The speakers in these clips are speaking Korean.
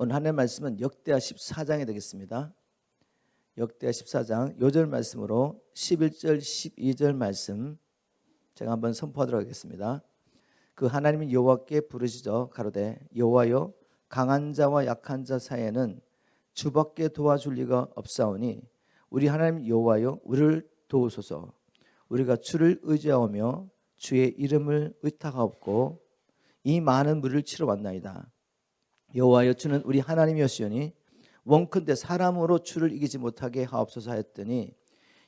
오늘 하나님의 말씀은 역대하 14장이 되겠습니다. 역대하 14장 요절 말씀으로 11절 12절 말씀 제가 한번 선포하도록 하겠습니다. 그 하나님이 여호와께 부르시죠. 가로되 여호와여 강한 자와 약한 자 사이에는 주밖에 도와줄 리가 없사오니 우리 하나님 여호와여 우리를 도우소서. 우리가 주를 의지하오며 주의 이름을 의탁하옵고 이 많은 무리를 치러 왔나이다. 여호와여 주는 우리 하나님이시오니 원컨대 사람으로 주를 이기지 못하게 하옵소서 하였더니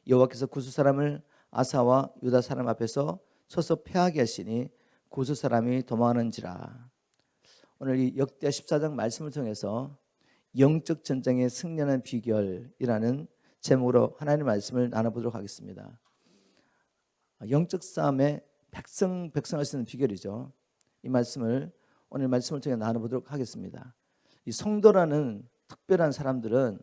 여호와께서 구스 사람을 아사와 유다 사람 앞에서 서서 패하게 하시니 구스 사람이 도망하는지라. 오늘 이 역대하 14장 말씀을 통해서 영적 전쟁의 승리하는 비결이라는 제목으로 하나님의 말씀을 나눠보도록 하겠습니다. 영적 싸움의 백성할 수 있는 비결이죠. 이 말씀을 오늘 말씀을 통해 나눠보도록 하겠습니다. 이 성도라는 특별한 사람들은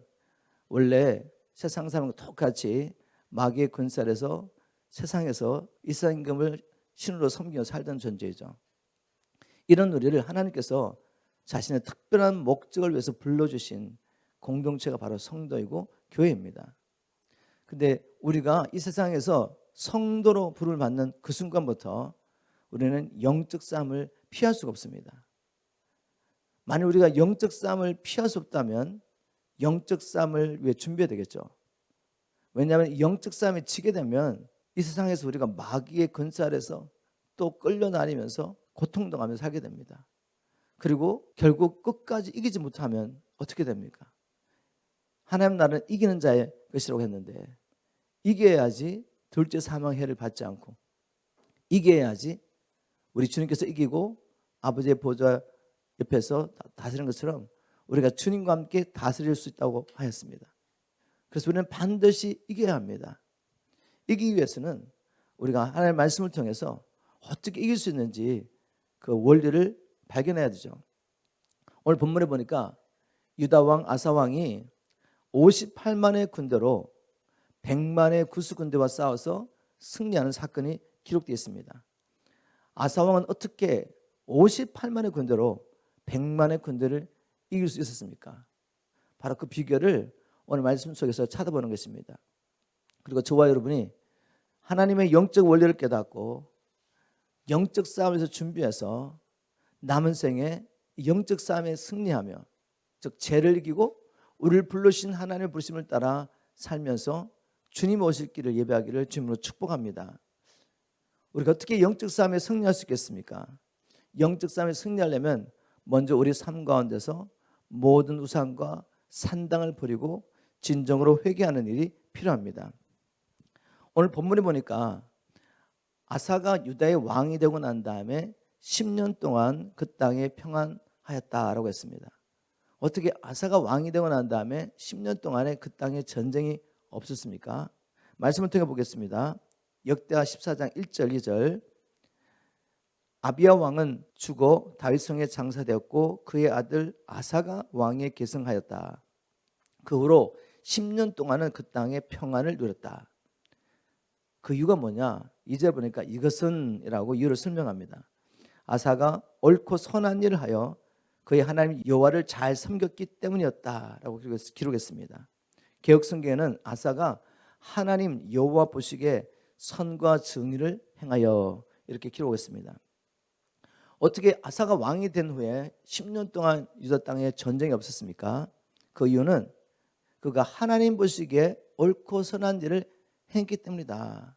원래 세상 사람과 똑같이 마귀의 권세 아래서 세상에서 이 세상 임금을 신으로 섬기며 살던 존재이죠. 이런 우리를 하나님께서 자신의 특별한 목적을 위해서 불러주신 공동체가 바로 성도이고 교회입니다. 근데 우리가 이 세상에서 성도로 부름을 받는 그 순간부터 우리는 영적 싸움을 피할 수가 없습니다. 만약 우리가 영적 싸움을 피할 수 없다면 영적 싸움을 위해 준비해야 되겠죠. 왜냐하면 영적 싸움에 지게 되면 이 세상에서 우리가 마귀의 권세 아래서 또 끌려다니면서 고통당하면서 살게 됩니다. 그리고 결국 끝까지 이기지 못하면 어떻게 됩니까? 하나님 나라는 이기는 자의 것이라고 했는데 이겨야지 둘째 사망의 해를 받지 않고 이겨야지 우리 주님께서 이기고 아버지의 보좌 옆에서 다스리는 것처럼 우리가 주님과 함께 다스릴 수 있다고 하였습니다. 그래서 우리는 반드시 이겨야 합니다. 이기기 위해서는 우리가 하나님의 말씀을 통해서 어떻게 이길 수 있는지 그 원리를 발견해야 되죠. 오늘 본문에 보니까 유다 왕 아사 왕이 58만의 군대로 100만의 구스 군대와 싸워서 승리하는 사건이 기록되어 있습니다. 아사 왕은 어떻게 58만의 군대로 100만의 군대를 이길 수 있었습니까? 바로 그 비결을 오늘 말씀 속에서 찾아보는 것입니다. 그리고 저와 여러분이 하나님의 영적 원리를 깨닫고 영적 싸움에서 준비해서 남은 생에 영적 싸움에 승리하며 즉 죄를 이기고 우리를 불러주신 하나님의 부르심을 따라 살면서 주님 오실 길을 예배하기를 주님으로 축복합니다. 우리가 어떻게 영적 싸움에 승리할 수 있겠습니까? 영적 싸움에 승리하려면 먼저 우리 삶 가운데서 모든 우상과 산당을 버리고 진정으로 회개하는 일이 필요합니다. 오늘 본문에 보니까 아사가 유다의 왕이 되고 난 다음에 10년 동안 그 땅에 평안하였다라고 했습니다. 어떻게 아사가 왕이 되고 난 다음에 10년 동안에 그 땅에 전쟁이 없었습니까? 말씀을 통해 보겠습니다. 역대하 14장 1절 2절 아비야 왕은 죽어 다윗성에 장사되었고 그의 아들 아사가 왕위에 계승하였다. 그 후로 10년 동안은 그 땅에 평안을 누렸다. 그 이유가 뭐냐? 이제 보니까 이것은 이라고 이유를 설명합니다. 아사가 옳고 선한 일을 하여 그의 하나님 여호와를 잘 섬겼기 때문이었다라고 기록했습니다. 개역성경에는 아사가 하나님 여호와 보시기에 선과 정의를 행하여 이렇게 기록했습니다. 어떻게 아사가 왕이 된 후에 10년 동안 유다 땅에 전쟁이 없었습니까? 그 이유는 그가 하나님 보시기에 옳고 선한 일을 행했기 때문이다.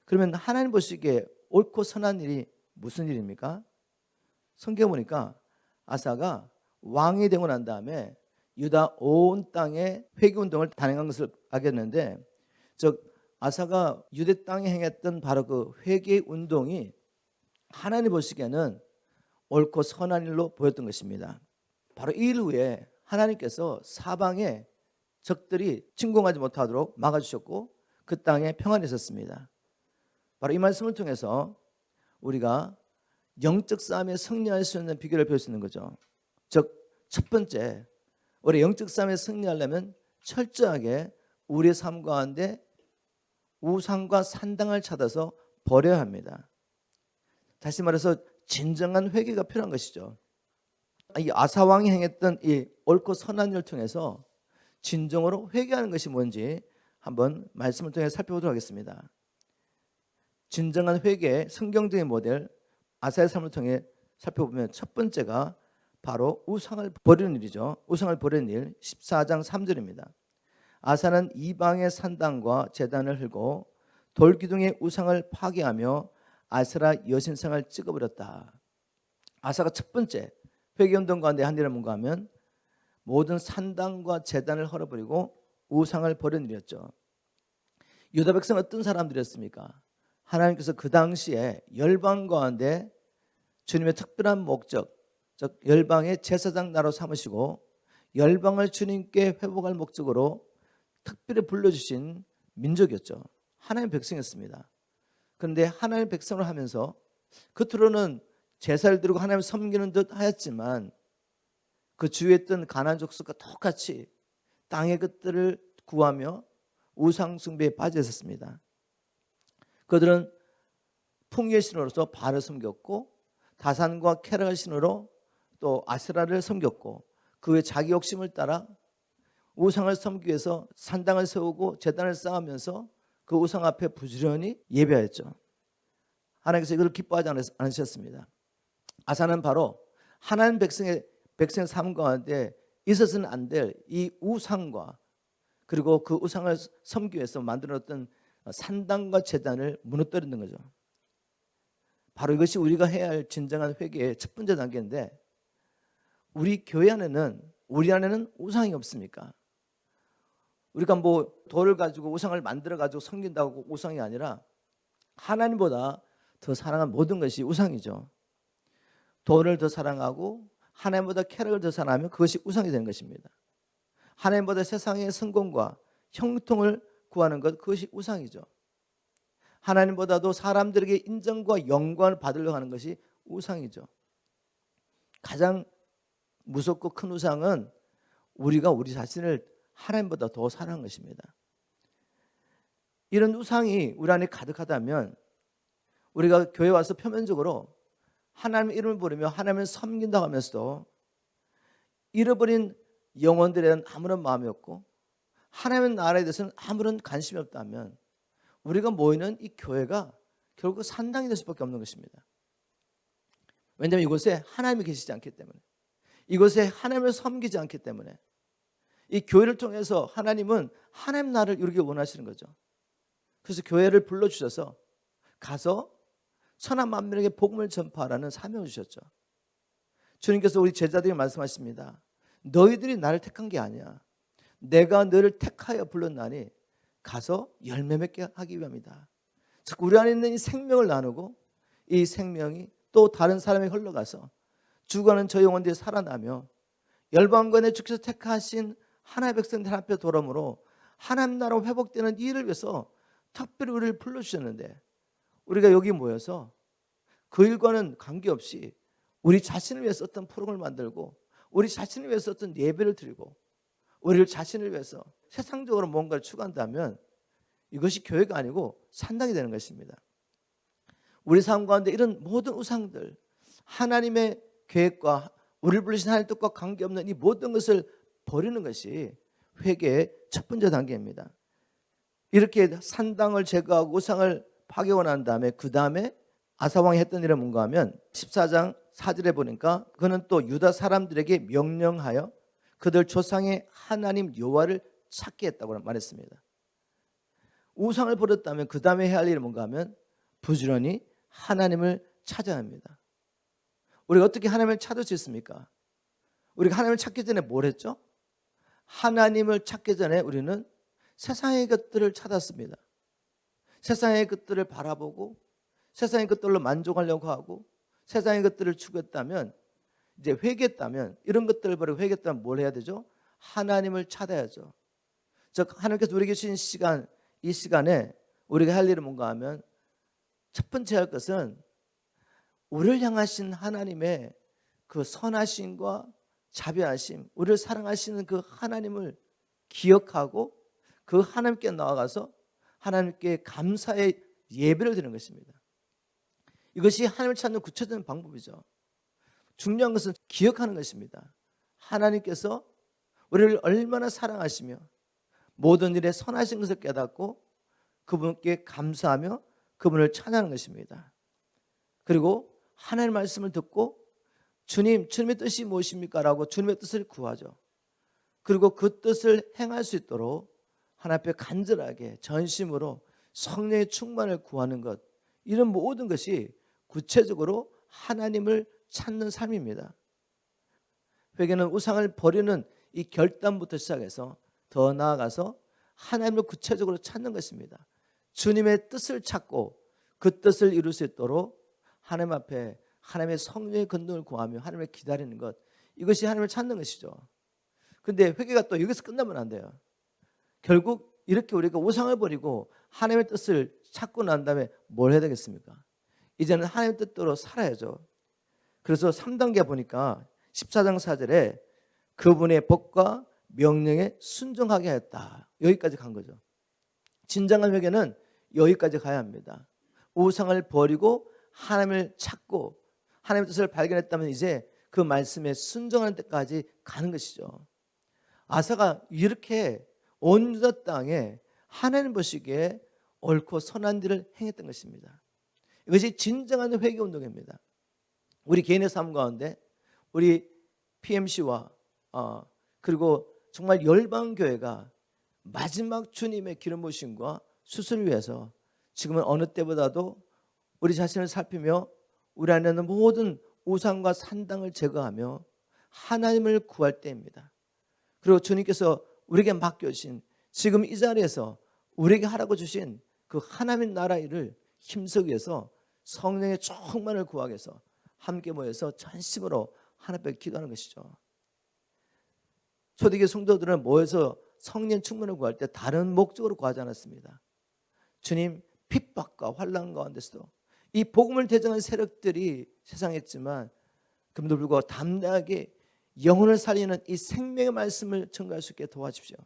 그러면 하나님 보시기에 옳고 선한 일이 무슨 일입니까? 성경 보니까 아사가 왕이 되고 난 다음에 유다 온 땅에 회개운동을 단행한 것을 알겠는데 즉 아사가 유대 땅에 행했던 바로 그 회개운동이 하나님 보시기에는 옳고 선한 일로 보였던 것입니다. 바로 이 일 후에 하나님께서 사방에 적들이 침공하지 못하도록 막아주셨고 그 땅에 평안이 있었습니다. 바로 이 말씀을 통해서 우리가 영적 싸움에 승리할 수 있는 비결을 배울 수 있는 거죠. 즉 첫 번째, 우리 영적 싸움에 승리하려면 철저하게 우리의 삶 가운데 우상과 산당을 찾아서 버려야 합니다. 다시 말해서 진정한 회개가 필요한 것이죠. 이 아사 왕이 행했던 이 옳고 선한 일을 통해서 진정으로 회개하는 것이 뭔지 한번 말씀을 통해 살펴보도록 하겠습니다. 진정한 회개 성경적인 모델 아사의 삶을 통해 살펴보면 첫 번째가 바로 우상을 버리는 일이죠. 우상을 버리는 일 14장 3절입니다. 아사는 이방의 산당과 제단을 헐고 돌기둥의 우상을 파괴하며 아세라 여신상을 찍어버렸다. 아사가 첫 번째 회개운동 가운데 한 일은 뭔가 하면 모든 산당과 제단을 헐어버리고 우상을 버리는 일이었죠. 유다 백성은 어떤 사람들이었습니까? 하나님께서 그 당시에 열방 가운데 주님의 특별한 목적, 즉 열방의 제사장 나라로 삼으시고 열방을 주님께 회복할 목적으로 특별히 불러주신 민족이었죠. 하나님의 백성이었습니다. 그런데 하나님의 백성을 하면서 겉으로는 제사를 드리고 하나님을 섬기는 듯 하였지만 그 주위에 있던 가나안 족속과 똑같이 땅의 것들을 구하며 우상 숭배에 빠져 있었습니다. 그들은 풍요의 신으로서 바알을 섬겼고 다산과 케라의 신으로 또 아세라를 섬겼고 그 외 자기 욕심을 따라 우상을 섬기기 위해서 산당을 세우고 제단을 쌓으면서 그 우상 앞에 부지런히 예배했죠. 하나님께서 이걸 기뻐하지 않으셨습니다. 아사는 바로 하나님 백성의 삶 가운데 있어서는 안 될 이 우상과 그리고 그 우상을 섬기기 위해서 만들어놨던 산당과 제단을 무너뜨리는 거죠. 바로 이것이 우리가 해야 할 진정한 회개의 첫 번째 단계인데 우리 교회 안에는 우리 안에는 우상이 없습니까? 우리가 뭐 돌을 가지고 우상을 만들어 가지고 섬긴다고 우상이 아니라 하나님보다 더 사랑한 모든 것이 우상이죠. 돈을 더 사랑하고 하나님보다 쾌락을 더 사랑하면 그것이 우상이 되는 것입니다. 하나님보다 세상의 성공과 형통을 구하는 것 그것이 우상이죠. 하나님보다도 사람들에게 인정과 영광을 받으려고 하는 것이 우상이죠. 가장 무섭고 큰 우상은 우리가 우리 자신을 하나님보다 더 사랑하는 것입니다. 이런 우상이 우리 안에 가득하다면 우리가 교회 와서 표면적으로 하나님의 이름을 부르며 하나님을 섬긴다고 하면서도 잃어버린 영혼들에 대한 아무런 마음이 없고 하나님의 나라에 대해서는 아무런 관심이 없다면 우리가 모이는 이 교회가 결국 산당이 될 수밖에 없는 것입니다. 왜냐하면 이곳에 하나님이 계시지 않기 때문에 이곳에 하나님을 섬기지 않기 때문에 이 교회를 통해서 하나님은 하나님 나라를 이루기 원하시는 거죠. 그래서 교회를 불러주셔서 가서 천하 만민에게 복음을 전파하라는 사명을 주셨죠. 주님께서 우리 제자들에게 말씀하십니다. 너희들이 나를 택한 게 아니야. 내가 너를 택하여 불렀나니 가서 열매 맺게 하기 위함이다. 즉 우리 안에 있는 이 생명을 나누고 이 생명이 또 다른 사람에게 흘러가서 죽어가는 저 영혼들이 살아나며 열방관에 주께서 택하신 하나님의 백성들 앞에 돌아오므로 하나님 나라 회복되는 이 일을 위해서 특별히 우리를 불러주셨는데 우리가 여기 모여서 그 일과는 관계없이 우리 자신을 위해서 어떤 프로그램을 만들고 우리 자신을 위해서 어떤 예배를 드리고 우리 자신을 위해서 세상적으로 뭔가를 추구한다면 이것이 교회가 아니고 산당이 되는 것입니다. 우리 삶 가운데 이런 모든 우상들 하나님의 계획과 우리를 부르신 하나님의 뜻과 관계없는 이 모든 것을 버리는 것이 회개의 첫 번째 단계입니다. 이렇게 산당을 제거하고 우상을 파괴하고 난 다음에 그 다음에 아사왕이 했던 일은 뭔가 하면 14장 4절에 보니까 그는 또 유다 사람들에게 명령하여 그들 조상의 하나님 여호와를 찾게 했다고 말했습니다. 우상을 버렸다면 그 다음에 해야 할 일은 뭔가 하면 부지런히 하나님을 찾아야 합니다. 우리가 어떻게 하나님을 찾을 수 있습니까? 우리가 하나님을 찾기 전에 뭘 했죠? 하나님을 찾기 전에 우리는 세상의 것들을 찾았습니다. 세상의 것들을 바라보고 세상의 것들로 만족하려고 하고 세상의 것들을 추구했다면 이제 회개했다면 이런 것들을 버리고 회개했다면 뭘 해야 되죠? 하나님을 찾아야죠. 즉 하나님께서 우리에게 주신 시간 이 시간에 우리가 할 일은 뭔가 하면 첫 번째 할 것은 우리를 향하신 하나님의 그 선하심과 자비하심 우리를 사랑하시는 그 하나님을 기억하고 그 하나님께 나아가서 하나님께 감사의 예배를 드리는 것입니다. 이것이 하나님을 찾는 구체적인 방법이죠. 중요한 것은 기억하는 것입니다. 하나님께서 우리를 얼마나 사랑하시며 모든 일에 선하신 것을 깨닫고 그분께 감사하며 그분을 찬양하는 것입니다. 그리고 하나님의 말씀을 듣고 주님의 뜻이 무엇입니까? 라고 주님의 뜻을 구하죠. 그리고 그 뜻을 행할 수 있도록 하나님 앞에 간절하게 전심으로 성령의 충만을 구하는 것, 이런 모든 것이 구체적으로 하나님을 찾는 삶입니다. 회개는 우상을 버리는 이 결단부터 시작해서 더 나아가서 하나님을 구체적으로 찾는 것입니다. 주님의 뜻을 찾고 그 뜻을 이룰 수 있도록 하나님 앞에 하나님의 성령의 권능을 구하며 하나님을 기다리는 것, 이것이 하나님을 찾는 것이죠. 그런데 회개가 또 여기서 끝나면 안 돼요. 결국 이렇게 우리가 우상을 버리고 하나님의 뜻을 찾고 난 다음에 뭘 해야 되겠습니까? 이제는 하나님의 뜻대로 살아야죠. 그래서 3단계 보니까 14장 4절에 그분의 법과 명령에 순종하게 하였다. 여기까지 간 거죠. 진정한 회개는 여기까지 가야 합니다. 우상을 버리고 하나님을 찾고 하나님의 뜻을 발견했다면 이제 그 말씀에 순종하는 데까지 가는 것이죠. 아사가 이렇게 온 유다 땅에 하나님 보시기에 옳고 선한 일을 행했던 것입니다. 이것이 진정한 회개 운동입니다. 우리 개인의 삶 가운데 우리 PMC와 그리고 정말 열방교회가 마지막 주님의 기름 부으심과 수술을 위해서 지금은 어느 때보다도 우리 자신을 살피며 우리 안에 있는 모든 우상과 산당을 제거하며 하나님을 구할 때입니다. 그리고 주님께서 우리에게 맡겨주신 지금 이 자리에서 우리에게 하라고 주신 그 하나님의 나라 일을 힘쓰기 위해서 성령의 충만을 구하기 위해서 함께 모여서 전심으로 하나님 앞에 기도하는 것이죠. 초대교회 성도들은 모여서 성령 충만을 구할 때 다른 목적으로 구하지 않았습니다. 주님, 핍박과 환난 가운데서도 이 복음을 대적하는 세력들이 세상에 있지만 그럼에도 불구하고 담대하게 영혼을 살리는 이 생명의 말씀을 전가할 수 있게 도와주십시오.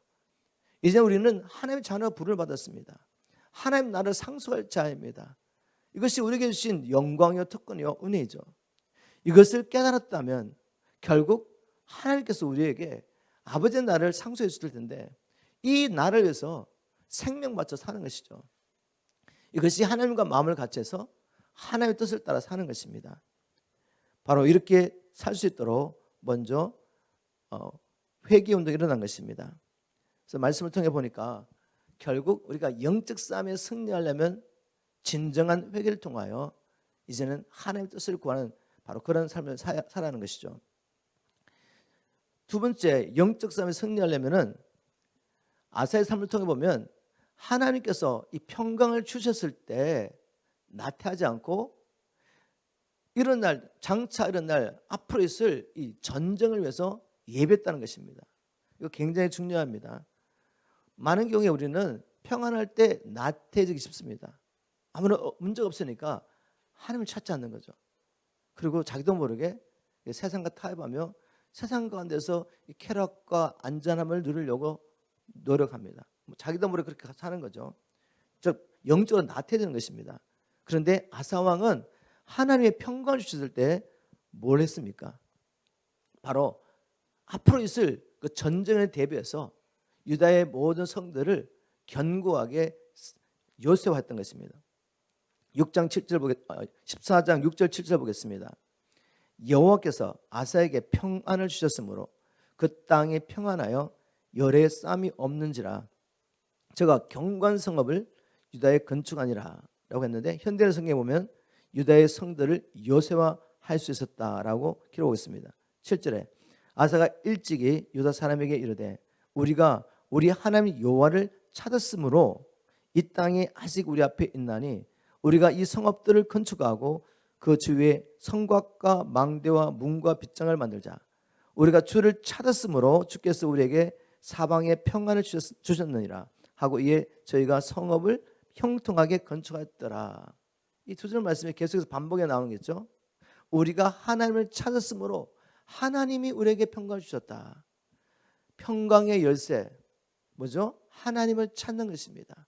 이제 우리는 하나님의 자녀 부름을 받았습니다. 하나님 나라를 상속할 자입니다. 이것이 우리에게 주신 영광이요 특권이요 은혜이죠. 이것을 깨달았다면 결국 하나님께서 우리에게 아버지의 나라를 상속해 주실 텐데 이 나라를 위해서 생명 바쳐 사는 것이죠. 이것이 하나님과 마음을 같이 해서 하나님의 뜻을 따라 사는 것입니다. 바로 이렇게 살 수 있도록 먼저 회개 운동이 일어난 것입니다. 그래서 말씀을 통해 보니까 결국 우리가 영적 싸움에 승리하려면 진정한 회개를 통하여 이제는 하나님의 뜻을 구하는 바로 그런 삶을 살아가는 것이죠. 두 번째, 영적 싸움에 승리하려면은 아사의 삶을 통해 보면 하나님께서 이 평강을 주셨을 때 나태하지 않고 이런 날, 장차 이런 날 앞으로 있을 이 전쟁을 위해서 예배했다는 것입니다. 이거 굉장히 중요합니다. 많은 경우에 우리는 평안할 때 나태해지기 쉽습니다. 아무런 문제가 없으니까 하나님을 찾지 않는 거죠. 그리고 자기도 모르게 세상과 타협하며 세상 가운데서 이 쾌락과 안전함을 누리려고 노력합니다. 자기도 모르게 그렇게 사는 거죠. 즉 영적으로 나태해지는 것입니다. 그런데 아사 왕은 하나님의 평강을 주셨을 때 뭘 했습니까? 바로 앞으로 있을 그 전쟁에 대비해서 유다의 모든 성들을 견고하게 요새화했던 것입니다. 14장 6절 7절 보겠습니다. 여호와께서 아사에게 평안을 주셨으므로 그 땅이 평안하여 열의 쌈이 없는지라 저가 경관 성읍을 유다에 건축하니라 라고 했는데 현대의 성경에 보면 유다의 성들을 요새화할 수 있었다라고 기록하고 있습니다. 7절에 아사가 일찍이 유다 사람에게 이르되 우리가 우리 하나님 여호와를 찾았으므로 이 땅이 아직 우리 앞에 있나니 우리가 이 성읍들을 건축하고 그 주위에 성곽과 망대와 문과 빗장을 만들자. 우리가 주를 찾았으므로 주께서 우리에게 사방에 평안을 주셨느니라 하고 이에 저희가 성읍을 형통하게 건축하였더라. 이 두 절 말씀이 계속해서 반복해 나오는 거죠. 우리가 하나님을 찾았으므로 하나님이 우리에게 평강을 주셨다. 평강의 열쇠 뭐죠? 하나님을 찾는 것입니다.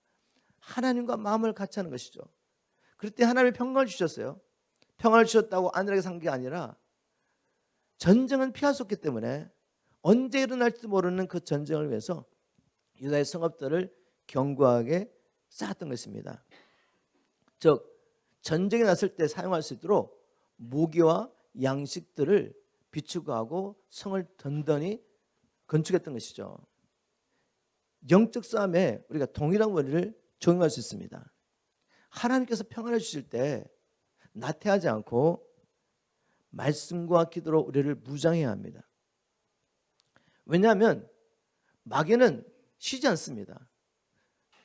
하나님과 마음을 같이 하는 것이죠. 그럴 때 하나님이 평강을 주셨어요. 평안을 주셨다고 안일하게 산 게 아니라 전쟁은 피할 수 없기 때문에 언제 일어날지도 모르는 그 전쟁을 위해서 유다의 성읍들을 견고하게 쌓았던 것입니다. 즉 전쟁이 났을 때 사용할 수 있도록 무기와 양식들을 비축하고 성을 든든히 건축했던 것이죠. 영적 싸움에 우리가 동일한 원리를 적용할 수 있습니다. 하나님께서 평안을 주실 때 나태하지 않고 말씀과 기도로 우리를 무장해야 합니다. 왜냐하면 마귀는 쉬지 않습니다.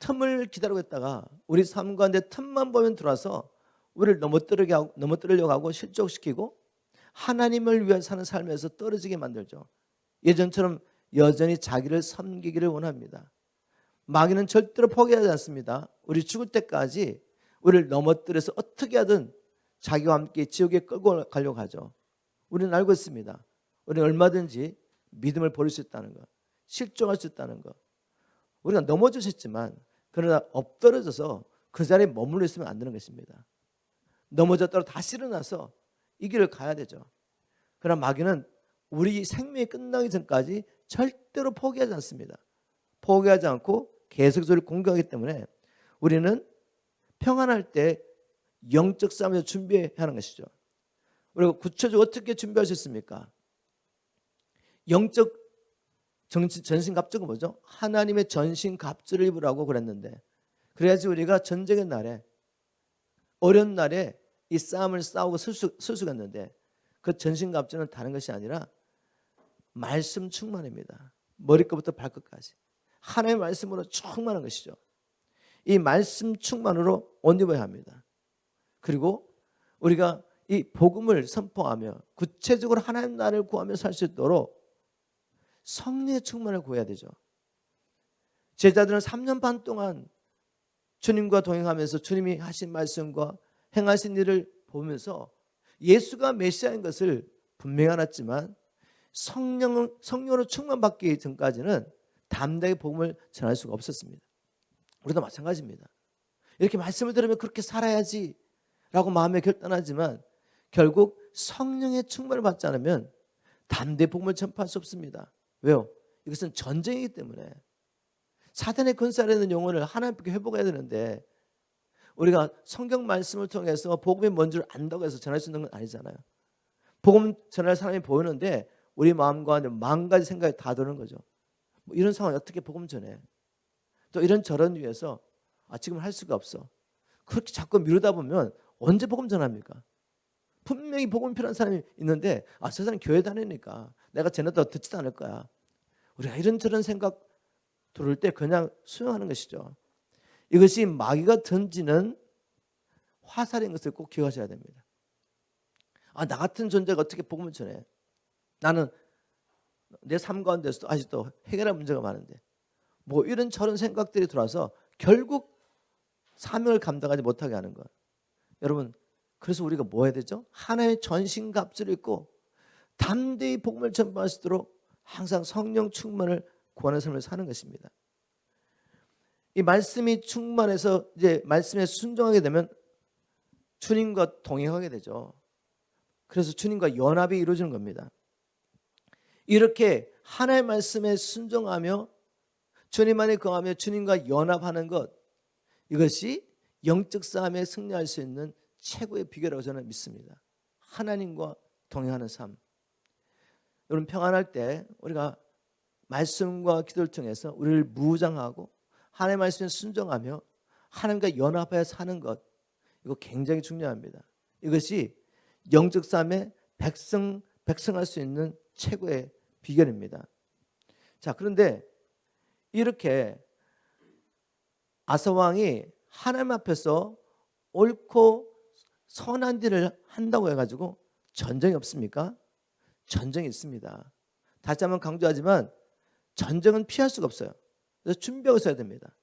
틈을 기다리고 있다가 우리 삶 가운데 틈만 보면 들어와서 우리를 넘어뜨리려고 하고 실족시키고 하나님을 위해 사는 삶에서 떨어지게 만들죠. 예전처럼 여전히 자기를 섬기기를 원합니다. 마귀는 절대로 포기하지 않습니다. 우리 죽을 때까지 우리를 넘어뜨려서 어떻게 하든 자기와 함께 지옥에 끌고 가려고 하죠. 우리는 알고 있습니다. 우리는 얼마든지 믿음을 버릴 수 있다는 것, 실종할 수 있다는 것. 우리가 넘어졌지만 그러나 엎드러져서 그 자리에 머물러 있으면 안 되는 것입니다. 넘어졌다고 다시 일어나서 이 길을 가야 되죠. 그러나 마귀는 우리 생명이 끝나기 전까지 절대로 포기하지 않습니다. 포기하지 않고 계속적으로 공격하기 때문에 우리는 평안할 때 영적 싸움에서 준비해야 하는 것이죠. 우리가 구체적으로 어떻게 준비할 수 있습니까? 영적 전신갑주가 뭐죠? 하나님의 전신갑주를 입으라고 그랬는데, 그래야지 우리가 전쟁의 날에, 어려운 날에 이 싸움을 싸우고 쓸 수가 있는데, 그 전신갑주는 다른 것이 아니라 말씀 충만입니다. 머리끝부터 발끝까지 하나님의 말씀으로 충만한 것이죠. 이 말씀 충만으로 옷 입어야 합니다. 그리고 우리가 이 복음을 선포하며 구체적으로 하나님 나라를 구하며 살 수 있도록 성령의 충만을 구해야 되죠. 제자들은 3년 반 동안 주님과 동행하면서 주님이 하신 말씀과 행하신 일을 보면서 예수가 메시아인 것을 분명히 알았지만 성령으로 충만받기 전까지는 담대하게 복음을 전할 수가 없었습니다. 우리도 마찬가지입니다. 이렇게 말씀을 들으면 그렇게 살아야지 라고 마음에 결단하지만 결국 성령의 충만을 받지 않으면 담대히 복음을 전파할 수 없습니다. 왜요? 이것은 전쟁이기 때문에 사탄의 근사에 있는 영혼을 하나님께 회복해야 되는데 우리가 성경 말씀을 통해서 복음이 뭔 줄 안다고 해서 전할 수 있는 건 아니잖아요. 복음 전할 사람이 보이는데 우리 마음과 만 가지 생각이 다 드는 거죠. 뭐 이런 상황에 어떻게 복음 전해? 또 이런 저런 위해서 지금 할 수가 없어. 그렇게 자꾸 미루다 보면 언제 복음 전합니까? 분명히 복음 필요한 사람이 있는데 저 사람 교회 다니니까 내가 쟤네도 듣지도 않을 거야. 우리가 이런저런 생각 들을 때 그냥 수용하는 것이죠. 이것이 마귀가 던지는 화살인 것을 꼭 기억하셔야 됩니다. 나 같은 존재가 어떻게 복음을 전해? 나는 내 삶 가운데서도 아직도 해결할 문제가 많은데 뭐 이런 저런 생각들이 들어와서 결국 사명을 감당하지 못하게 하는 것. 여러분, 그래서 우리가 뭐 해야 되죠? 하나님의 전신갑주를 입고 담대히 복음을 전파할 수 있도록 항상 성령 충만을 구하는 삶을 사는 것입니다. 이 말씀이 충만해서 이제 말씀에 순종하게 되면 주님과 동행하게 되죠. 그래서 주님과 연합이 이루어지는 겁니다. 이렇게 하나님의 말씀에 순종하며 주님 안에 거하며 주님과 연합하는 것, 이것이 영적 싸움에 승리할 수 있는 최고의 비결이라고 저는 믿습니다. 하나님과 동행하는 삶. 여러분, 평안할 때 우리가 말씀과 기도를 통해서 우리를 무장하고 하나님의 말씀에 순종하며 하나님과 연합하여 사는 것, 이거 굉장히 중요합니다. 이것이 영적 싸움에 백성할 수 있는 최고의 비결입니다. 자, 그런데 이렇게 아사 왕이 하나님 앞에서 옳고 선한 일을 한다고 해가지고 전쟁이 없습니까? 전쟁이 있습니다. 다시 한번 강조하지만 전쟁은 피할 수가 없어요. 그래서 준비하고 있어야 됩니다.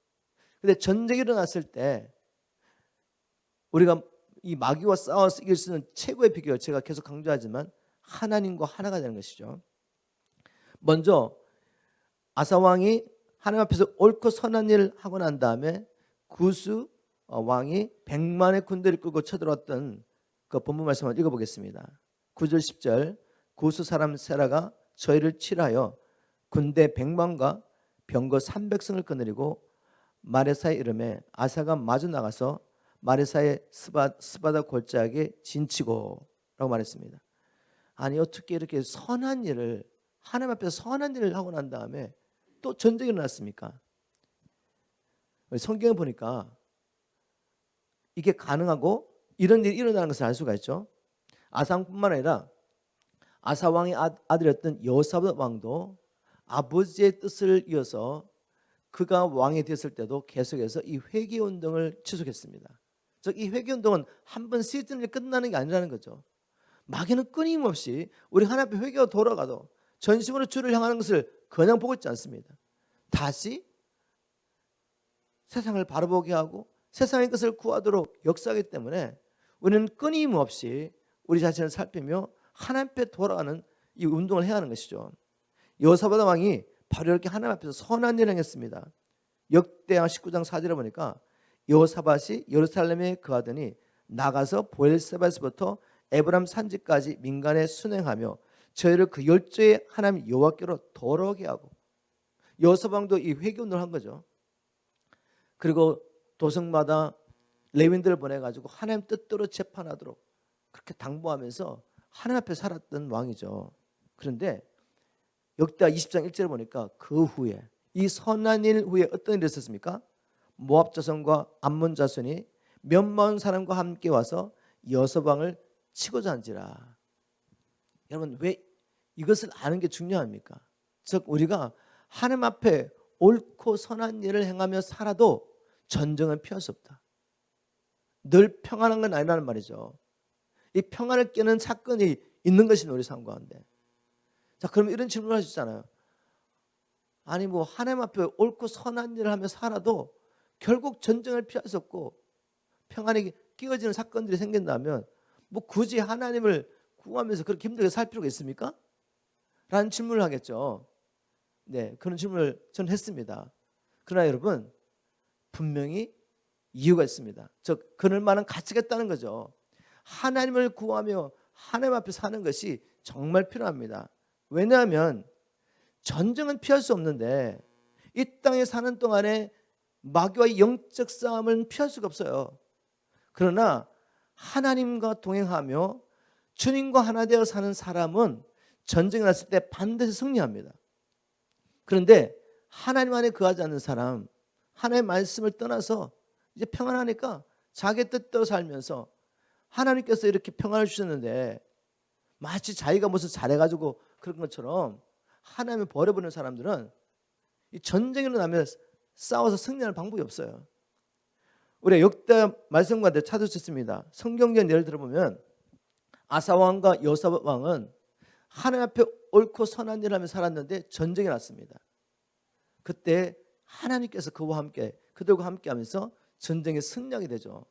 그런데 전쟁이 일어났을 때 우리가 이 마귀와 싸워서 이길 수 있는 최고의 비결, 제가 계속 강조하지만 하나님과 하나가 되는 것이죠. 먼저 아사 왕이 하나님 앞에서 옳고 선한 일을 하고 난 다음에 구스 왕이 100만의 군대를 끌고 쳐들어왔던 그 본문 말씀을 읽어보겠습니다. 9절 10절 구스 사람 세라가 저희를 치하여 군대 100만과 병거 300승을 거느리고 마레사에 이르매 아사가 마주 나가서 마레사의 스바다 골짜기에 진치고 라고 말했습니다. 아니 어떻게 이렇게 선한 일을 하나님 앞에서 선한 일을 하고 난 다음에 또 전쟁이 일어났습니까? 성경에 보니까 이게 가능하고 이런 일이 일어나는 것을 알 수가 있죠. 아사뿐만 아니라 아사 왕의 아들이었던 여호사밧 왕도 아버지의 뜻을 이어서 그가 왕이 됐을 때도 계속해서 이 회개 운동을 지속했습니다. 즉 이 회개 운동은 한 번 시즌이 끝나는 게 아니라는 거죠. 마귀는 끊임없이 우리 하나님 앞에 회개가 돌아가도 전심으로 주를 향하는 것을 그냥 보고 있지 않습니다. 다시 세상을 바라보게 하고 세상의 것을 구하도록 역사하기 때문에 우리는 끊임없이 우리 자신을 살피며 하나님 앞에 돌아가는 이 운동을 해야 하는 것이죠. 여호사밧 왕이 바로 이렇게 하나님 앞에서 선한 일을 행했습니다. 역대하 19장 4절에 보니까 여호사밧이 예루살렘에 거하더니 나가서 보엘세바에서부터 에브람 산지까지 민간에 순행하며 저희를 그 열조의 하나님 여호와께로 돌아오게 하고, 여호사밧 왕도 이 회개 운동을 한 거죠. 그리고 도성마다 레위인들을 보내가지고 하나님 뜻대로 재판하도록 그렇게 당부하면서 하나님 앞에 살았던 왕이죠. 그런데 역대하 20장 1절에 보니까 그 후에 이 선한 일 후에 어떤 일이 있었습니까? 모압 자손과 암몬 자손이 몇만 사람과 함께 와서 여호사밧 왕을 치고자 한지라. 여러분 왜 이것을 아는 게 중요합니까? 즉 우리가 하나님 앞에 옳고 선한 일을 행하며 살아도 전쟁은 피할 수 없다. 늘 평안한 건 아니라는 말이죠. 이 평안을 깨는 사건이 있는 것입니다. 우리 삶 가운데. 자, 그러면 이런 질문을 할 수 있잖아요. 아니 뭐 하나님 앞에 옳고 선한 일을 하며 살아도 결국 전쟁을 피할 수 없고 평안이 끼어지는 사건들이 생긴다면 뭐 굳이 하나님을 구하면서 그렇게 힘들게 살 필요가 있습니까? 라는 질문을 하겠죠. 네, 그런 질문을 저는 했습니다. 그러나 여러분 분명히 이유가 있습니다. 즉 그럴 만한 가치가 있다는 거죠. 하나님을 구하며 하나님 앞에 사는 것이 정말 필요합니다. 왜냐하면 전쟁은 피할 수 없는데 이 땅에 사는 동안에 마귀와의 영적 싸움은 피할 수가 없어요. 그러나 하나님과 동행하며 주님과 하나 되어 사는 사람은 전쟁이 났을 때 반드시 승리합니다. 그런데 하나님 안에 거하지 않는 사람, 하나님의 말씀을 떠나서 이제 평안하니까 자기 뜻대로 살면서 하나님께서 이렇게 평안을 주셨는데 마치 자기가 무슨 잘해가지고 그런 것처럼 하나님을 버려버리는 사람들은 이 전쟁이 일어나면 싸워서 승리하는 방법이 없어요. 우리가 역대 말씀과 찾을 수 있습니다. 성경적 예를 들어보면 아사왕과 여호사밧 왕은 하나님 앞에 옳고 선한 일을 하며 살았는데 전쟁이 났습니다. 그때 하나님께서 그와 함께 그들과 함께 하면서 전쟁에 승리하게 되죠.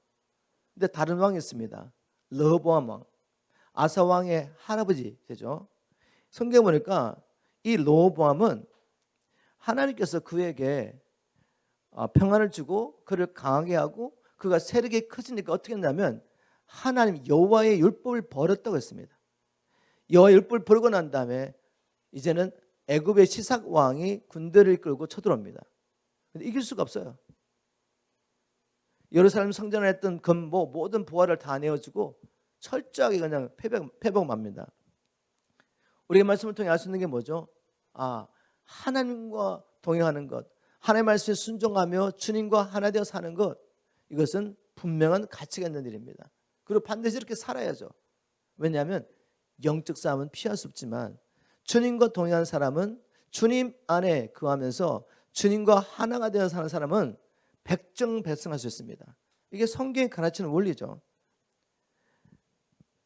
근데 다른 왕이 있습니다. 르호보암 왕, 아사 왕의 할아버지 되죠. 성경에 보니까 이 르호보암은 하나님께서 그에게 평안을 주고 그를 강하게 하고 그가 세력이 커지니까 어떻게 했냐면 하나님 여호와의 율법을 버렸다고 했습니다. 여호와의 율법을 버리고 난 다음에 이제는 애굽의 시삭 왕이 군대를 이끌고 쳐들어옵니다. 근데 이길 수가 없어요. 예루살렘 성전을 했던 건보 모든 보화를 다 내어주고 철저하게 그냥 패배합니다. 우리의 말씀을 통해 알 수 있는 게 뭐죠? 하나님과 동행하는 것, 하나님의 말씀에 순종하며 주님과 하나 되어 사는 것, 이것은 분명한 가치가 있는 일입니다. 그리고 반드시 이렇게 살아야죠. 왜냐하면 영적 싸움은 피할 수 없지만 주님과 동행하는 사람은 주님 안에 거하면서 주님과 하나가 되어 사는 사람은 백정백승할 수 있습니다. 이게 성경이 가르치는 원리죠.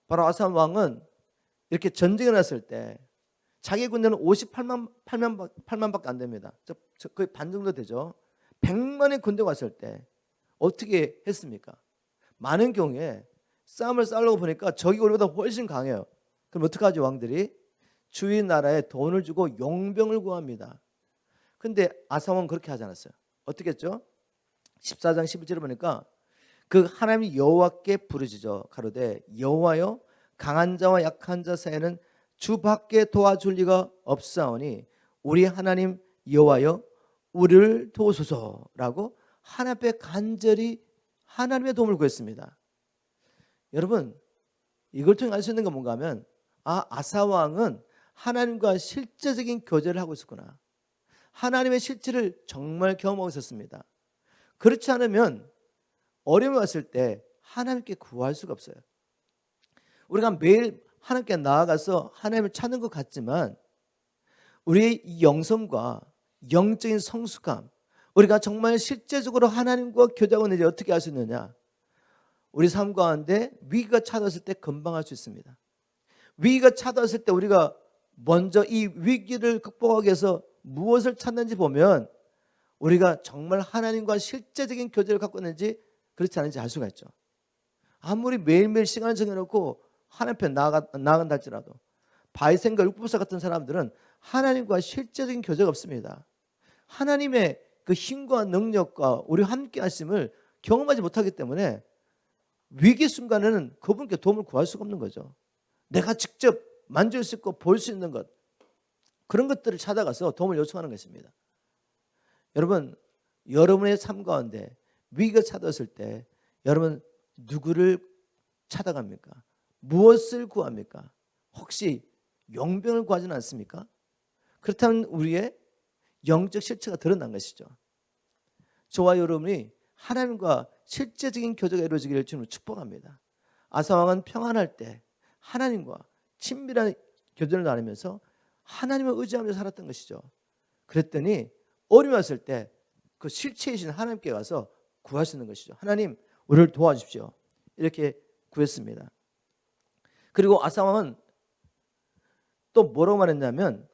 바로 아사 왕은 이렇게 전쟁이 났을 때 자기 군대는 58만밖에 안 됩니다. 거의 반 정도 되죠. 100만의 군대가 왔을 때 어떻게 했습니까? 많은 경우에 싸움을 싸우려고 보니까 적이 우리보다 훨씬 강해요. 그럼 어떡하죠? 왕들이 주위 나라에 돈을 주고 용병을 구합니다. 근데 아사왕은 그렇게 하지 않았어요. 어떻게 했죠? 14장 11절에 보니까 그 하나님 여호와께 부르짖어 가로되 여호와여 강한 자와 약한 자 사이에는 주 밖에 도와줄 리가 없사오니 우리 하나님 여호와여 우리를 도우소서라고 하나님 앞에 간절히 하나님의 도움을 구했습니다. 여러분, 이걸 통해 알 수 있는 건 뭔가 하면 아사 왕은 하나님과 실제적인 교제를 하고 있었구나. 하나님의 실체를 정말 경험하고 있었습니다. 그렇지 않으면 어려움이 왔을 때 하나님께 구할 수가 없어요. 우리가 매일 하나님께 나아가서 하나님을 찾는 것 같지만 우리의 이 영성과 영적인 성숙함, 우리가 정말 실제적으로 하나님과 교제하고 있는지 어떻게 알 수 있느냐? 우리 삶 가운데 위기가 찾아왔을 때 금방 할 수 있습니다. 위기가 찾아왔을 때 우리가 먼저 이 위기를 극복하기 위해서 무엇을 찾는지 보면 우리가 정말 하나님과 실제적인 교제를 갖고 있는지 그렇지 않은지 알 수가 있죠. 아무리 매일매일 시간을 정해놓고 하나님 앞에 나아간다 할지라도 바이센과 율법사 같은 사람들은 하나님과 실제적인 교제가 없습니다. 하나님의 그 힘과 능력과 우리와 함께 하심을 경험하지 못하기 때문에 위기 순간에는 그분께 도움을 구할 수가 없는 거죠. 내가 직접 만질 수 있고 볼 수 있는 것, 그런 것들을 찾아가서 도움을 요청하는 것입니다. 여러분, 여러분의 삶 가운데 위기가 찾아왔을 때 여러분 누구를 찾아갑니까? 무엇을 구합니까? 혹시 용병을 구하지는 않습니까? 그렇다면 우리의 영적 실체가 드러난 것이죠. 저와 여러분이 하나님과 실제적인 교제가 이루어지기를 주님으로 축복합니다. 아사왕은 평안할 때 하나님과 친밀한 교제를 나누면서 하나님을 의지하며 살았던 것이죠. 그랬더니 어려움이 왔을 때 그 실체이신 하나님께 가서 구할 수 있는 것이죠. 하나님 우리를 도와주십시오. 이렇게 구했습니다. 그리고 아사왕은 또 뭐라고 말했냐면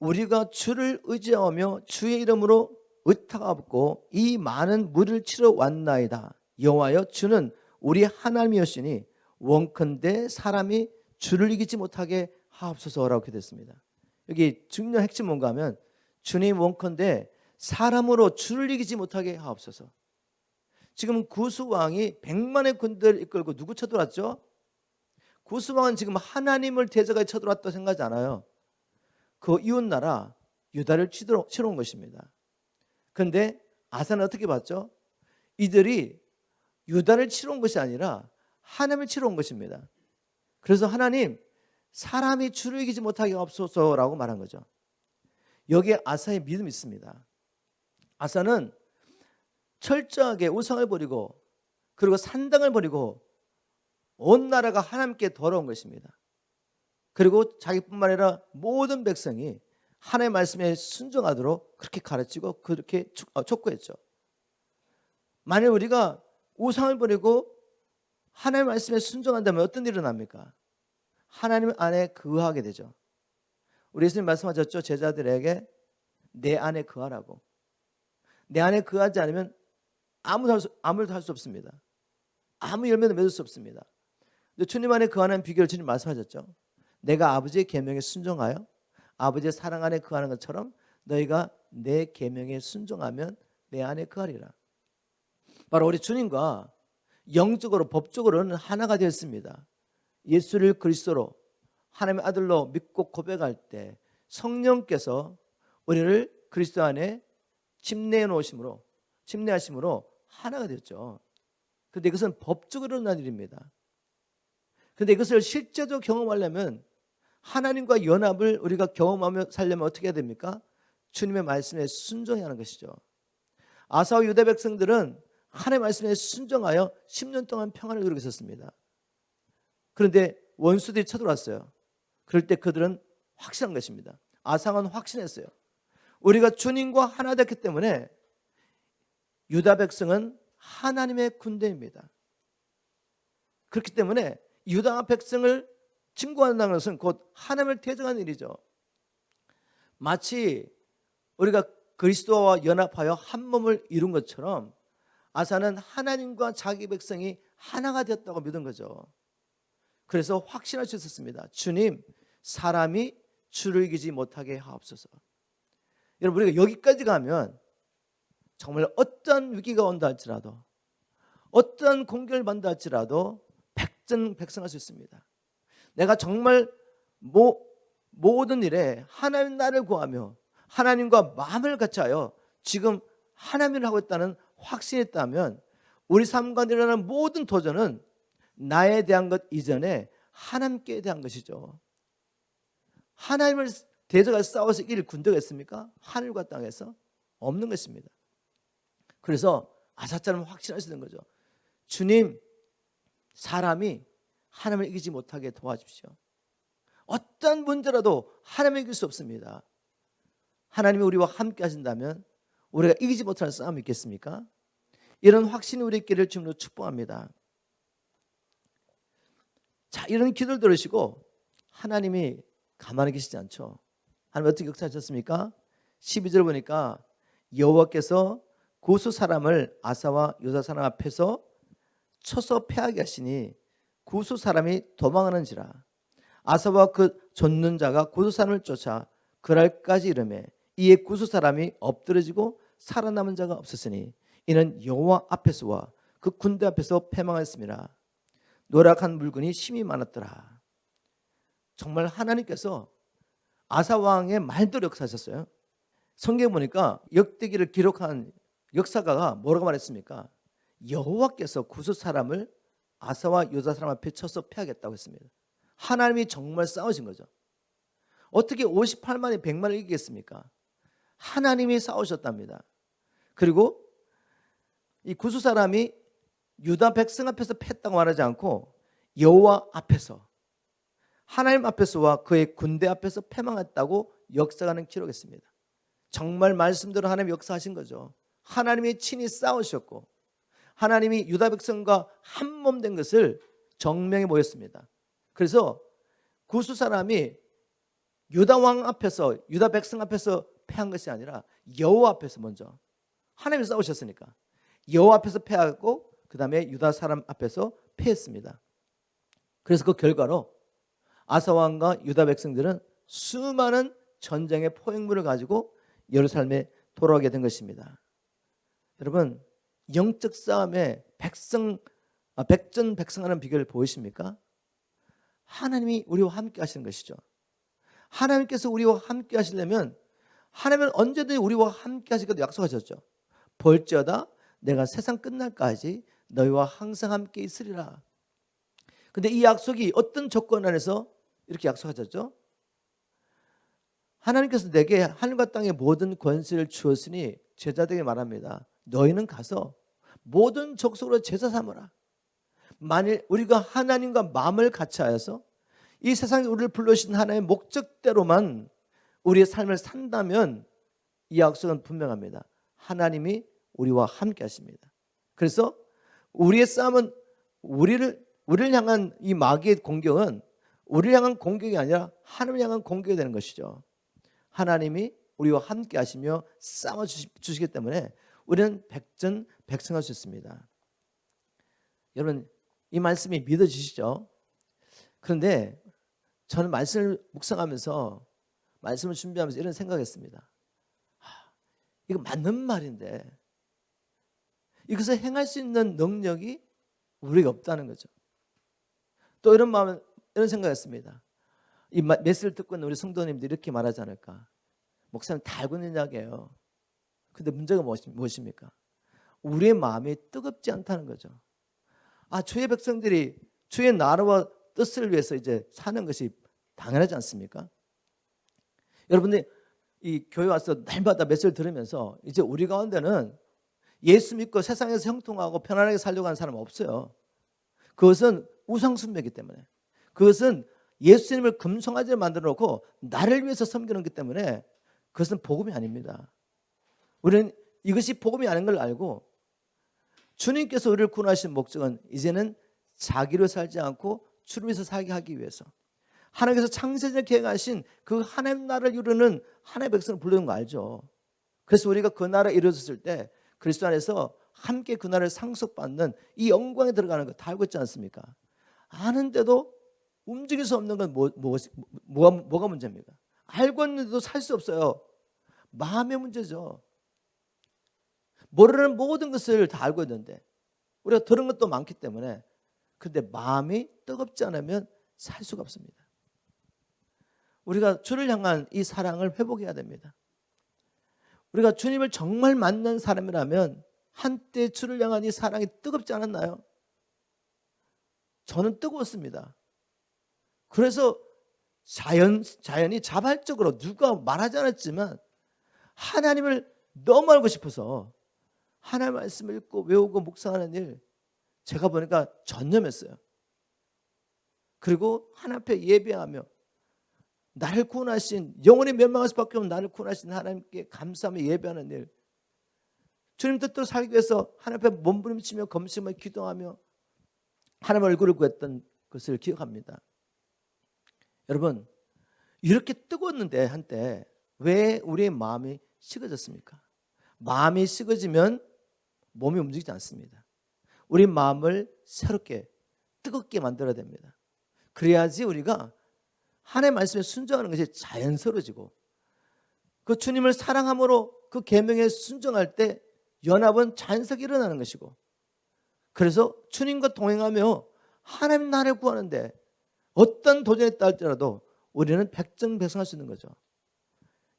우리가 주를 의지하며 주의 이름으로 의탁하고 이 많은 무리를 치러 왔나이다. 여호와여 주는 우리 하나님이었으니 원컨대 사람이 주를 이기지 못하게 하옵소서라고 기도했습니다. 여기 중요한 핵심 뭔가 하면 주님 원컨대 사람으로 주를 이기지 못하게 하옵소서. 지금 구스왕이 100만의 군대를 이끌고 누구 쳐들어왔죠? 구스왕은 지금 하나님을 대적하게 쳐들어왔다고 생각하지 않아요. 그 이웃나라 유다를 치러 온 것입니다. 그런데 아사는 어떻게 봤죠? 이들이 유다를 치러 온 것이 아니라 하나님을 치러 온 것입니다. 그래서 하나님 사람이 주를 이기지 못하게 하옵소서라고 말한 거죠. 여기에 아사의 믿음이 있습니다. 아사는 철저하게 우상을 버리고 그리고 산당을 버리고 온 나라가 하나님께 돌아온 것입니다. 그리고 자기뿐만 아니라 모든 백성이 하나님의 말씀에 순종하도록 그렇게 가르치고 그렇게 촉구했죠. 만일 우리가 우상을 버리고 하나님의 말씀에 순종한다면 어떤 일이 일어납니까? 하나님 안에 거하게 되죠. 우리 예수님 말씀하셨죠. 제자들에게 내 안에 거하라고. 내 안에 거하지 않으면 아무도 할 수 없습니다. 아무 열매도 맺을 수 없습니다. 근데 주님 안에 거하는 비결을 주님 말씀하셨죠. 내가 아버지의 계명에 순종하여 아버지의 사랑 안에 거하는 것처럼 너희가 내 계명에 순종하면 내 안에 거하리라. 바로 우리 주님과 영적으로 법적으로는 하나가 되었습니다. 예수를 그리스도로 하나님의 아들로 믿고 고백할 때 성령께서 우리를 그리스도 안에 침례하심으로 하나가 되었죠. 그런데 이것은 법적으로 일어난 일입니다. 그런데 이것을 실제로 경험하려면 하나님과 연합을 우리가 경험하며 살려면 어떻게 해야 됩니까? 주님의 말씀에 순종해야 하는 것이죠. 아사와 유다 백성들은 하나님의 말씀에 순종하여 10년 동안 평안을 누리고 있었습니다. 그런데 원수들이 쳐들어왔어요. 그럴 때 그들은 확신한 것입니다. 아사는 확신했어요. 우리가 주님과 하나 됐기 때문에 유다 백성은 하나님의 군대입니다. 그렇기 때문에 유다 백성을 진구한다는 것은 곧 하나님을 대적하는 일이죠. 마치 우리가 그리스도와 연합하여 한 몸을 이룬 것처럼 아사는 하나님과 자기 백성이 하나가 되었다고 믿은 거죠. 그래서 확신할 수 있었습니다. 주님, 사람이 주를 이기지 못하게 하옵소서. 여러분, 우리가 여기까지 가면 정말 어떤 위기가 온다 할지라도 어떤 공격을 받는다 할지라도 백전백승할 수 있습니다. 내가 정말 모든 일에 하나님 나를 구하며 하나님과 마음을 같이하여 지금 하나님을 하고 있다는 확신이 있다면 우리 삶 가운데 일어나는 모든 도전은 나에 대한 것 이전에 하나님께 대한 것이죠. 하나님을 대적하여 싸워서 이길 군대가 있습니까? 하늘과 땅에서 없는 것입니다. 그래서 아사처럼 확신하시는 거죠. 주님, 사람이 하나님을 이기지 못하게 도와주십시오. 어떤 문제라도 하나님을 이길 수 없습니다. 하나님이 우리와 함께 하신다면 우리가 이기지 못할 싸움이 있겠습니까? 이런 확신이 우리 있기를 주님으로 축복합니다. 자, 이런 기도를 들으시고 하나님이 가만히 계시지 않죠. 하나님 어떻게 역사하셨습니까? 12절 보니까 여호와께서 구스 사람을 아사와 요다 사람 앞에서 쳐서 패하게 하시니 구스 사람이 도망하는지라. 아사와 그 좇는 자가 구스 사람을 쫓아 그날까지 이르매 이에 구스 사람이 엎드러지고 살아남은 자가 없었으니 이는 여호와 앞에서와 그 군대 앞에서 패망하였습니다. 노력한 물건이 심히 많았더라. 정말 하나님께서 아사 왕의 말대로 역사하셨어요. 성경에 보니까 역대기를 기록한 역사가가 뭐라고 말했습니까? 여호와께서 구스 사람을 아사와 요다 사람 앞에 쳐서 패하겠다고 했습니다. 하나님이 정말 싸우신 거죠. 어떻게 58만이 100만을 이기겠습니까? 하나님이 싸우셨답니다. 그리고 이 구스 사람이 유다 백성 앞에서 패했다고 말하지 않고 여호와 앞에서, 하나님 앞에서와 그의 군대 앞에서 패망했다고 역사가는 기록했습니다. 정말 말씀대로 하나님이 역사하신 거죠. 하나님이 친히 싸우셨고 하나님이 유다 백성과 한 몸 된 것을 정명해 보였습니다. 그래서 구스 사람이 유다 왕 앞에서, 유다 백성 앞에서 패한 것이 아니라 여호와 앞에서 먼저, 하나님이 싸우셨으니까 여호와 앞에서 패하고 그 다음에 유다 사람 앞에서 패했습니다. 그래서 그 결과로 아사 왕과 유다 백성들은 수많은 전쟁의 포획물을 가지고 예루살렘에 돌아오게 된 것입니다. 여러분, 영적 싸움에 백전백승하는 비결을 보이십니까? 하나님이 우리와 함께 하시는 것이죠. 하나님께서 우리와 함께 하시려면 하나님은 언제든지 우리와 함께 하시기도 약속하셨죠. 볼지어다 내가 세상 끝날까지 너희와 항상 함께 있으리라. 근데 이 약속이 어떤 조건 안에서 이렇게 약속하셨죠? 하나님께서 내게 하늘과 땅의 모든 권세를 주었으니 제자들에게 말합니다. 너희는 가서 모든 족속으로 제자 삼으라. 만일 우리가 하나님과 마음을 같이하여서 이 세상에 우리를 불러주신 하나님의 목적대로만 우리의 삶을 산다면 이 약속은 분명합니다. 하나님이 우리와 함께 하십니다. 그래서 우리의 싸움은 우리를 향한 이 마귀의 공격은 우리를 향한 공격이 아니라 하나님을 향한 공격이 되는 것이죠. 하나님이 우리와 함께 하시며 싸워 주시기 때문에 우리는 백전백승할 수 있습니다. 여러분, 이 말씀이 믿어지시죠? 그런데 저는 말씀을 묵상하면서, 말씀을 준비하면서 이런 생각했습니다. 이거 맞는 말인데 이것을 행할 수 있는 능력이 우리가 없다는 거죠. 또 이런 생각했습니다. 이 메시지를 듣고 있는 우리 성도님들이 이렇게 말하지 않을까? 목사님 다 알고 있는 이야기예요. 근데 문제가 무엇입니까? 우리의 마음이 뜨겁지 않다는 거죠. 주의 백성들이 주의 나라와 뜻을 위해서 이제 사는 것이 당연하지 않습니까? 여러분들 이 교회 와서 날마다 메시지를 들으면서 이제 우리 가운데는 예수 믿고 세상에서 형통하고 편안하게 살려고 하는 사람은 없어요. 그것은 우상숭배이기 때문에, 그것은 예수님을 금송아지를 만들어 놓고 나를 위해서 섬기는 것 때문에 그것은 복음이 아닙니다. 우리는 이것이 복음이 아닌 걸 알고 주님께서 우리를 구원하신 목적은 이제는 자기로 살지 않고 주를 위해서 살게 하기 위해서, 하나님께서 창세전에 계획하신 그 하나님 나라를 이루는 하나님의 백성을 부르는 거 알죠? 그래서 우리가 그 나라에 이루어졌을 때 그리스도 안에서 함께 그 나라를 상속받는 이 영광에 들어가는 거 다 알고 있지 않습니까? 아는데도 움직일 수 없는 건 뭐가 문제입니까? 알고 있는데도 살 수 없어요. 마음의 문제죠. 모르는 모든 것을 다 알고 있는데, 우리가 들은 것도 많기 때문에, 근데 마음이 뜨겁지 않으면 살 수가 없습니다. 우리가 주를 향한 이 사랑을 회복해야 됩니다. 우리가 주님을 정말 만난 사람이라면 한때 주를 향한 이 사랑이 뜨겁지 않았나요? 저는 뜨거웠습니다. 그래서 자연히 자발적으로 누가 말하지 않았지만 하나님을 너무 알고 싶어서 하나님 말씀을 읽고 외우고 묵상하는 일 제가 보니까 전념했어요. 그리고 하나님 앞에 예배하며 나를 구원하신, 영원히 멸망할 수밖에 없는 나를 구원하신 하나님께 감사하며 예배하는 일, 주님 뜻대로 살기 위해서 하나님 앞에 몸부림치며 검심하며 기도하며 하나님 얼굴을 구했던 것을 기억합니다. 여러분, 이렇게 뜨거웠는데 한때 왜 우리의 마음이 식어졌습니까? 마음이 식어지면 몸이 움직이지 않습니다. 우리 마음을 새롭게 뜨겁게 만들어야 됩니다. 그래야지 우리가 하나님의 말씀에 순종하는 것이 자연스러워지고 그 주님을 사랑함으로 그 계명에 순종할 때 연합은 자연스럽게 일어나는 것이고, 그래서 주님과 동행하며 하나님 나라를 구하는데 어떤 도전에 있다 할지라도 우리는 백전백승할 수 있는 거죠.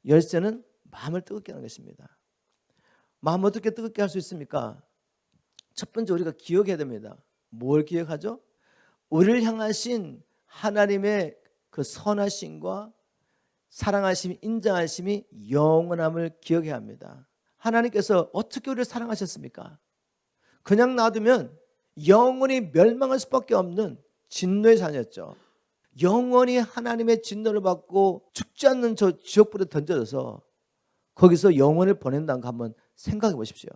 열쇠는 마음을 뜨겁게 하는 것입니다. 마음 어떻게 뜨겁게 할 수 있습니까? 첫 번째 우리가 기억해야 됩니다. 뭘 기억하죠? 우리를 향하신 하나님의 그 선하심과 사랑하심이, 인정하심이 영원함을 기억해야 합니다. 하나님께서 어떻게 우리를 사랑하셨습니까? 그냥 놔두면 영원히 멸망할 수밖에 없는 진노의 자녀였죠. 영원히 하나님의 진노를 받고 죽지 않는 저 지옥불에 던져져서 거기서 영원을 보낸다는 거 한번 생각해 보십시오.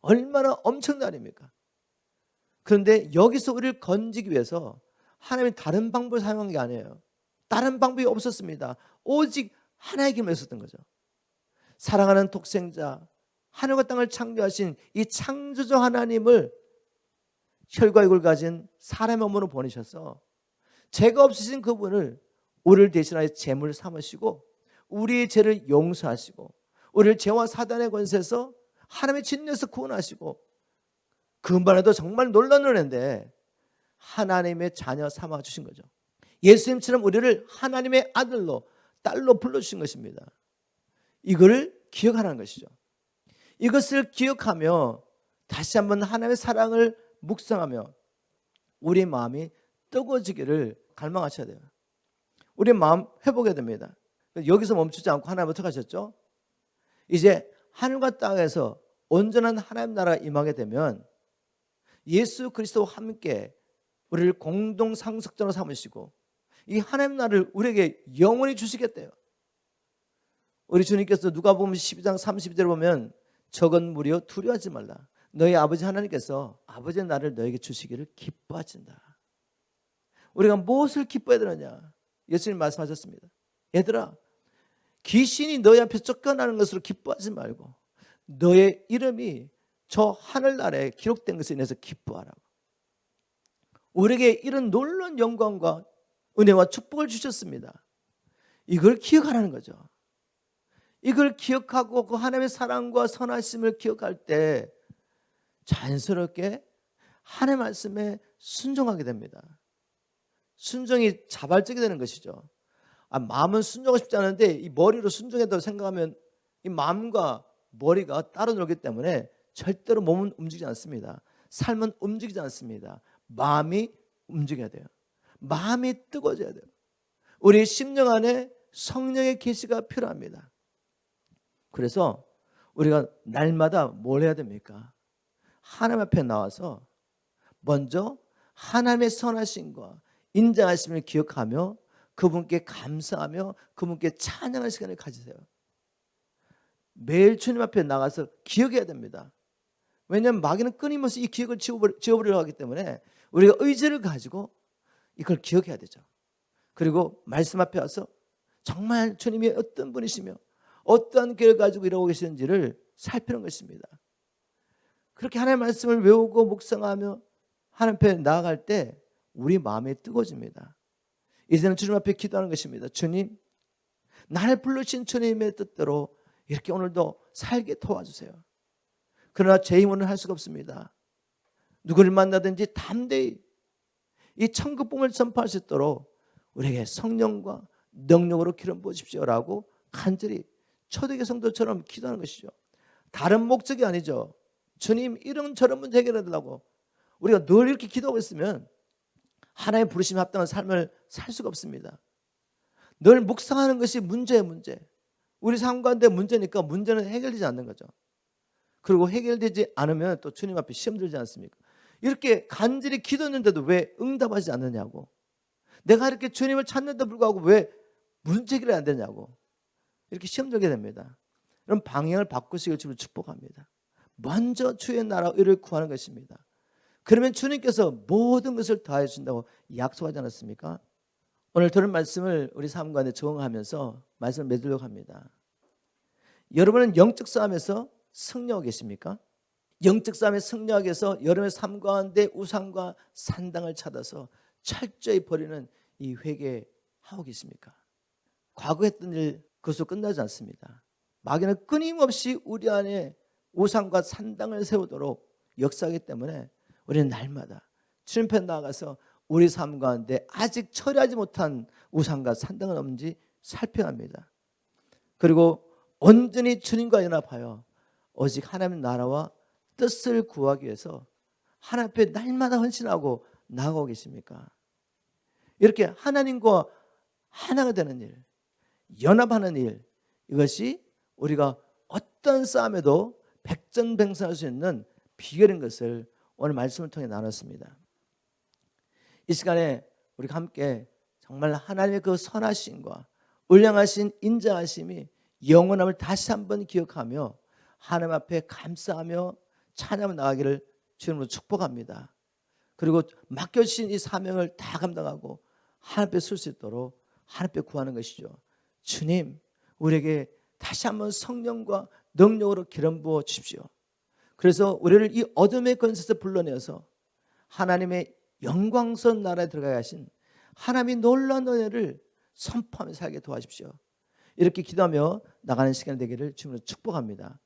얼마나 엄청난 일입니까? 그런데 여기서 우리를 건지기 위해서 하나님이 다른 방법을 사용한 게 아니에요. 다른 방법이 없었습니다. 오직 하나의 길만 있었던 거죠. 사랑하는 독생자, 하늘과 땅을 창조하신 이 창조주 하나님을 혈과 육을 가진 사람의 몸으로 보내셔서 죄가 없으신 그분을 우리를 대신하여 제물 삼으시고 우리의 죄를 용서하시고 우리를 죄와 사단의 권세에서 하나님의 진노에서 구원하시고, 그것만 해도 정말 놀라운 은혜인데 하나님의 자녀 삼아 주신 거죠. 예수님처럼 우리를 하나님의 아들로, 딸로 불러주신 것입니다. 이걸 기억하라는 것이죠. 이것을 기억하며 다시 한번 하나님의 사랑을 묵상하며 우리 마음이 뜨거워지기를 갈망하셔야 돼요. 우리 마음 회복해야 됩니다. 여기서 멈추지 않고 하나님 어떻게 하셨죠? 이제 하늘과 땅에서 온전한 하나님 나라가 임하게 되면 예수 그리스도와 함께 우리를 공동 상속자로 삼으시고 이 하나님 나라를 우리에게 영원히 주시겠대요. 우리 주님께서 누가복음 12장 32절에 보면 적은 무리여 두려워하지 말라. 너희 아버지 하나님께서 아버지의 나라를 너에게 주시기를 기뻐하신다. 우리가 무엇을 기뻐해야 되느냐? 예수님 말씀하셨습니다. 얘들아, 귀신이 너희 앞에 쫓겨나는 것으로 기뻐하지 말고 너의 이름이 저 하늘나라에 기록된 것에 인해서 기뻐하라고. 우리에게 이런 놀라운 영광과 은혜와 축복을 주셨습니다. 이걸 기억하라는 거죠. 이걸 기억하고 그 하나님의 사랑과 선하심을 기억할 때 자연스럽게 하나님의 말씀에 순종하게 됩니다. 순종이 자발적이 되는 것이죠. 마음은 순종하고 싶지 않은데 이 머리로 순종했다고 생각하면 이 마음과 머리가 따로 놀기 때문에 절대로 몸은 움직이지 않습니다. 삶은 움직이지 않습니다. 마음이 움직여야 돼요. 마음이 뜨거워져야 돼요. 우리 심령 안에 성령의 계시가 필요합니다. 그래서 우리가 날마다 뭘 해야 됩니까? 하나님 앞에 나와서 먼저 하나님의 선하심과 인정하심을 기억하며 그분께 감사하며 그분께 찬양할 시간을 가지세요. 매일 주님 앞에 나가서 기억해야 됩니다. 왜냐하면 마귀는 끊임없이 이 기억을 지워버리려고 하기 때문에 우리가 의지를 가지고 이걸 기억해야 되죠. 그리고 말씀 앞에 와서 정말 주님이 어떤 분이시며 어떠한 길을 가지고 일하고 계시는지를 살피는 것입니다. 그렇게 하나님의 말씀을 외우고 묵상하며 하나님 앞에 나아갈 때 우리 마음이 뜨거워집니다. 이제는 주님 앞에 기도하는 것입니다. 주님, 나를 부르신 주님의 뜻대로 이렇게 오늘도 살게 도와주세요. 그러나 제 힘으로는 할 수가 없습니다. 누구를 만나든지 담대히 이 천국 복음을 전파할 수 있도록 우리에게 성령과 능력으로 기름 부으십시오라고 간절히 초대교회 성도처럼 기도하는 것이죠. 다른 목적이 아니죠. 주님 이런 저런 문제 해결해달라고. 우리가 늘 이렇게 기도하고 있으면 하나님의 부르심에 합당한 삶을 살 수가 없습니다. 늘 묵상하는 것이 문제예요. 문제. 우리 삶 가운데 문제니까 문제는 해결되지 않는 거죠. 그리고 해결되지 않으면 또 주님 앞에 시험 들지 않습니까? 이렇게 간절히 기도했는데도 왜 응답하지 않느냐고. 내가 이렇게 주님을 찾는데 불구하고 왜 문제 해결이 안 되냐고. 이렇게 시험 들게 됩니다. 그럼 방향을 바꾸시길 주님을 축복합니다. 먼저 주의 나라 의를 구하는 것입니다. 그러면 주님께서 모든 것을 다해 주신다고 약속하지 않았습니까? 오늘 들은 말씀을 우리 삶 가운데 적용하면서 말씀을 맺으려고 합니다. 여러분은 영적 싸움에서 승리하고 계십니까? 영적 싸움에 승리하기 위해서 여러분의 삶 가운데 우상과 산당을 찾아서 철저히 버리는 이 회개하고 계십니까? 과거 했던 일 그것으로 끝나지 않습니다. 마귀는 끊임없이 우리 안에 우상과 산당을 세우도록 역사하기 때문에 우리는 날마다 주님 앞에 나아가서 우리 삶 가운데 아직 처리하지 못한 우상과 산당은 없는지 살펴합니다. 그리고 온전히 주님과 연합하여 오직 하나님의 나라와 뜻을 구하기 위해서 하나님 앞에 날마다 헌신하고 나아가고 계십니까? 이렇게 하나님과 하나가 되는 일, 연합하는 일, 이것이 우리가 어떤 싸움에도 백전백승할 수 있는 비결인 것을 오늘 말씀을 통해 나눴습니다. 이 시간에 우리가 함께 정말 하나님의 그 선하심과 울량하신 인자하심이 영원함을 다시 한번 기억하며 하나님 앞에 감사하며 찬양하며 나가기를 주님으로 축복합니다. 그리고 맡겨주신 이 사명을 다 감당하고 하나님 앞에 설 수 있도록 하나님 앞에 구하는 것이죠. 주님, 우리에게 다시 한번 성령과 능력으로 기름 부어 주십시오. 그래서 우리를 이 어둠의 권세에서 불러내어서 하나님의 영광스러운 나라에 들어가게 하신 하나님의 놀라운 은혜를 선포하며 살게 도와주십시오. 이렇게 기도하며 나가는 시간이 되기를 주님으로 축복합니다.